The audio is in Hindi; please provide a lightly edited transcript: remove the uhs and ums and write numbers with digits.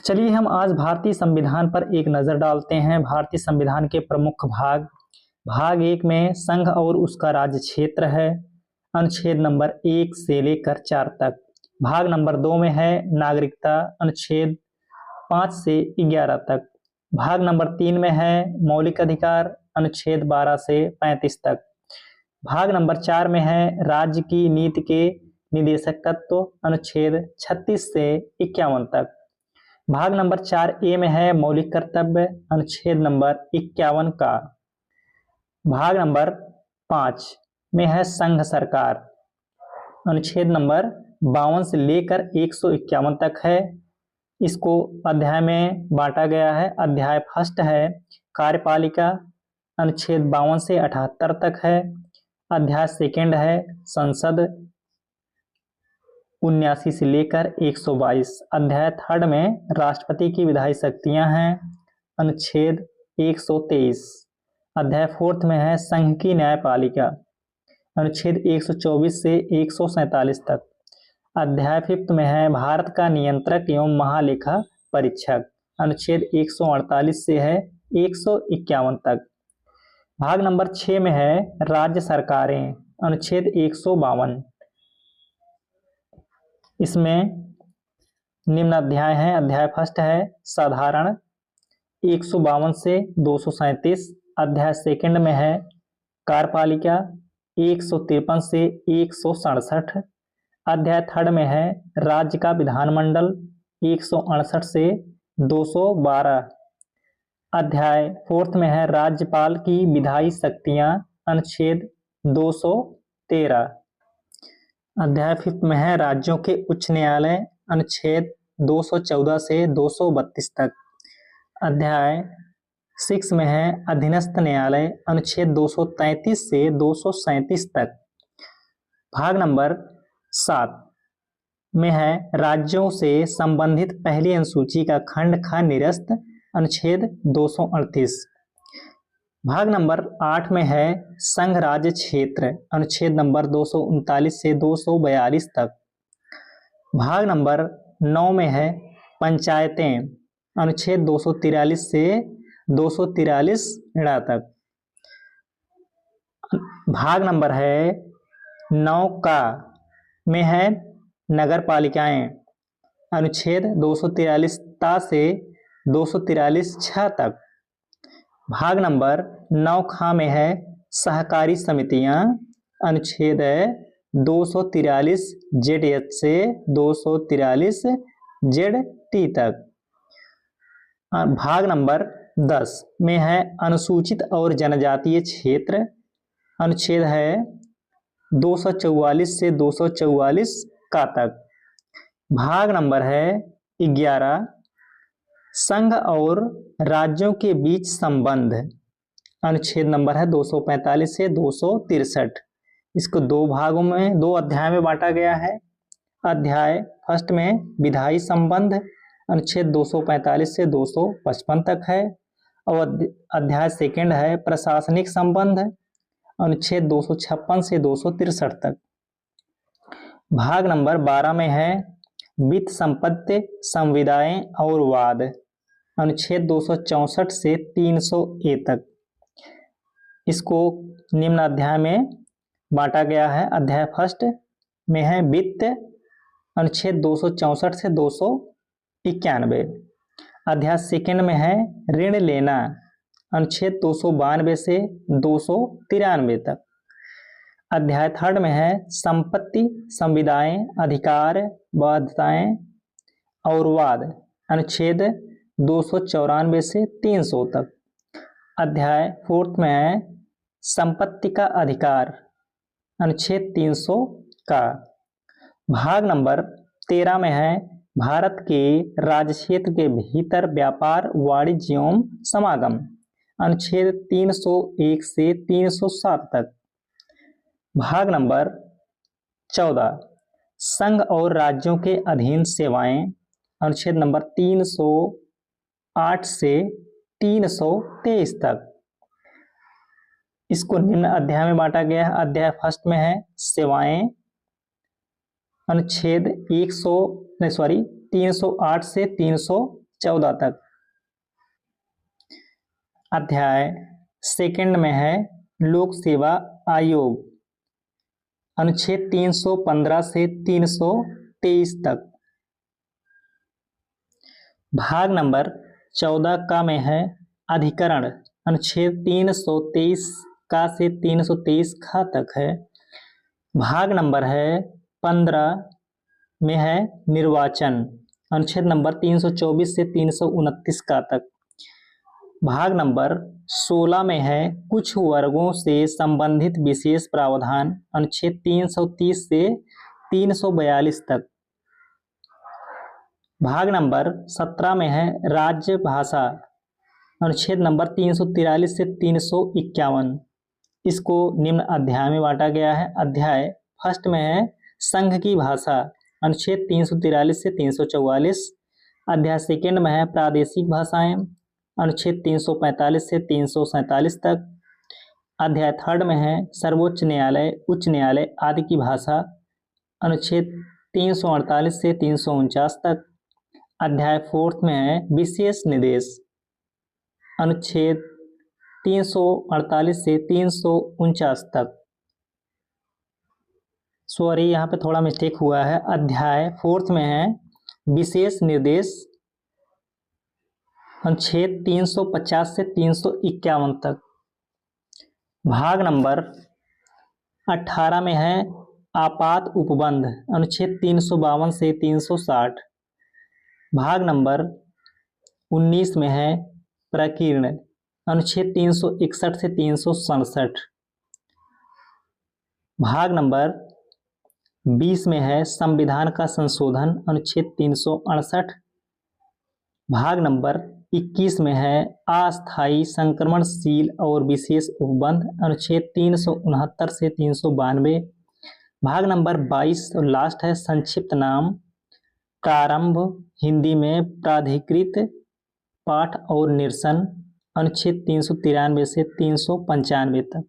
चलिए हम आज भारतीय संविधान पर एक नजर डालते हैं। भारतीय संविधान के प्रमुख भाग। भाग 1 में संघ और उसका राज्य क्षेत्र है, अनुच्छेद नंबर 1 से लेकर 4 तक। भाग नंबर 2 में है नागरिकता, अनुच्छेद 5 से 11 तक। भाग नंबर 3 में है मौलिक अधिकार, अनुच्छेद 12 से 35 तक। भाग नंबर 4 में है राज्य की नीति के निदेशक तत्व, अनुच्छेद 36 से 51 तक। भाग नंबर 4A में है मौलिक कर्तव्य, अनुच्छेद नंबर 51 का। भाग नंबर 5 में है संघ सरकार, अनुच्छेद नंबर 52 से लेकर 151 तक है। इसको अध्याय में बांटा गया है। अध्याय फर्स्ट है कार्यपालिका, अनुच्छेद 52 से 78 तक है। अध्याय सेकंड है संसद, 79 से लेकर 122। अध्याय थर्ड में राष्ट्रपति की विधायी शक्तियां हैं, अनुच्छेद 123। अध्याय फोर्थ में है संघ की न्यायपालिका, अनुच्छेद 124 से 147 तक। अध्याय फिफ्थ में है भारत का नियंत्रक एवं महालेखा परीक्षक, अनुच्छेद 148 से है 151 तक। भाग नंबर 6 में है राज्य सरकारें, अनुच्छेद 152। इसमें निम्न अध्याय हैं। अध्याय फर्स्ट है साधारण, 152 से 237। अध्याय सेकंड में है कार्यपालिका, 153 से 167। अध्याय थर्ड में है राज्य का विधानमंडल, 168 से 212। अध्याय फोर्थ में है राज्यपाल की विधायी शक्तियां, अनुच्छेद 213। अध्याय फिफ्थ में है राज्यों के उच्च न्यायालय, अनुच्छेद 214 से 232 तक। अध्याय 6 में है अधीनस्थ न्यायालय, अनुच्छेद 233 से 237 तक। भाग नंबर 7 में है राज्यों से संबंधित पहली अनुसूची का खंड ख निरस्त, अनुच्छेद 238। भाग नंबर 8 में है संघ राज्य क्षेत्र, अनुच्छेद नंबर 239 से 242 तक। भाग नंबर 9 में है पंचायतें, अनुच्छेद 243 से 243 तक। भाग नंबर है 9 का में है नगर पालिकाएं, अनुच्छेद 243 ता से 243 छ तक। भाग नंबर 9 खा में है सहकारी समितियां, अनुच्छेद 243 ZH से 243 ZT तक। भाग नंबर 10 में है अनुसूचित और जनजातीय क्षेत्र, अनुच्छेद है 244 से 244 का तक। भाग नंबर है 11 संघ और राज्यों के बीच संबंध, अनुच्छेद नंबर है 245 से 263। इसको दो भागों में, दो अध्याय में बांटा गया है। अध्याय फर्स्ट में विधायी संबंध, अनुच्छेद 245 से 255 तक है। और अध्याय सेकंड है प्रशासनिक संबंध, अनुच्छेद 256 से 263 तक। भाग नंबर 12 में है वित्त संपत्ति संविदाएं और वाद, अनुच्छेद 264 से 300A तक। इसको निम्न अध्याय में बांटा गया है। अध्याय फर्स्ट में है वित्त, अनुच्छेद 264 से 291। अध्याय सेकंड में है ऋण लेना, अनुच्छेद 292 से 293 तक। अध्याय थर्ड में है संपत्ति संविदाएं अधिकार बाध्यताएं और वाद, अनुच्छेद 294 से 300 तक। अध्याय फोर्थ में है संपत्ति का अधिकार, अनुच्छेद 300 का। भाग नंबर 13 में है भारत के राज्य क्षेत्र के भीतर व्यापार वाणिज्य एवं समागम, अनुच्छेद 301 से 307 तक। भाग नंबर 14 संघ और राज्यों के अधीन सेवाएं, अनुच्छेद नंबर 308 से 323 तक। इसको निम्न अध्याय में बांटा गया है। अध्याय फर्स्ट में है सेवाएं, अनुच्छेद 308 से 14 तक। अध्याय सेकंड में है लोक सेवा आयोग, अनुच्छेद 315 से 323 तक। भाग नंबर 14 का में है अधिकरण, अनुच्छेद 323 का से 323 का तक है। भाग नंबर है 15 में है निर्वाचन, अनुच्छेद नंबर 324 से 329 का तक। भाग नंबर 16 में है कुछ वर्गों से संबंधित विशेष प्रावधान, अनुच्छेद 330 से 342 तक। भाग नंबर 17 में है राज्य भाषा, अनुच्छेद नंबर 343 से 351। इसको निम्न अध्याय में बांटा गया है। अध्याय फर्स्ट में है संघ की भाषा, अनुच्छेद 343 से 344। अध्याय सेकंड में है प्रादेशिक भाषाएं, अनुच्छेद 345 से 347 तक। अध्याय थर्ड में है सर्वोच्च न्यायालय, उच्च न्यायालय आदि की भाषा, अनुच्छेद 348 से 349 तक। अध्याय फोर्थ में है विशेष निर्देश, अनुच्छेद 348 से 349 तक। सॉरी, यहाँ पे थोड़ा मिस्टेक हुआ है। अध्याय फोर्थ में है विशेष निर्देश, अनुच्छेद 350 से 351 तक। भाग नंबर 18 में है आपात उपबंध, अनुच्छेद 352 से 360। भाग नंबर 19 में है प्रकीर्ण, अनुच्छेद 361 से 367। भाग नंबर 20 में है संविधान का संशोधन, अनुच्छेद 368। भाग नंबर 21 में है अस्थायी संक्रमणशील और विशेष उपबंध, अनुच्छेद 369 से 392। भाग नंबर 22 और लास्ट है संक्षिप्त नाम प्रारंभ, हिंदी में प्राधिकृत पाठ और निरसन, अनुच्छेद 393 से 395 तक।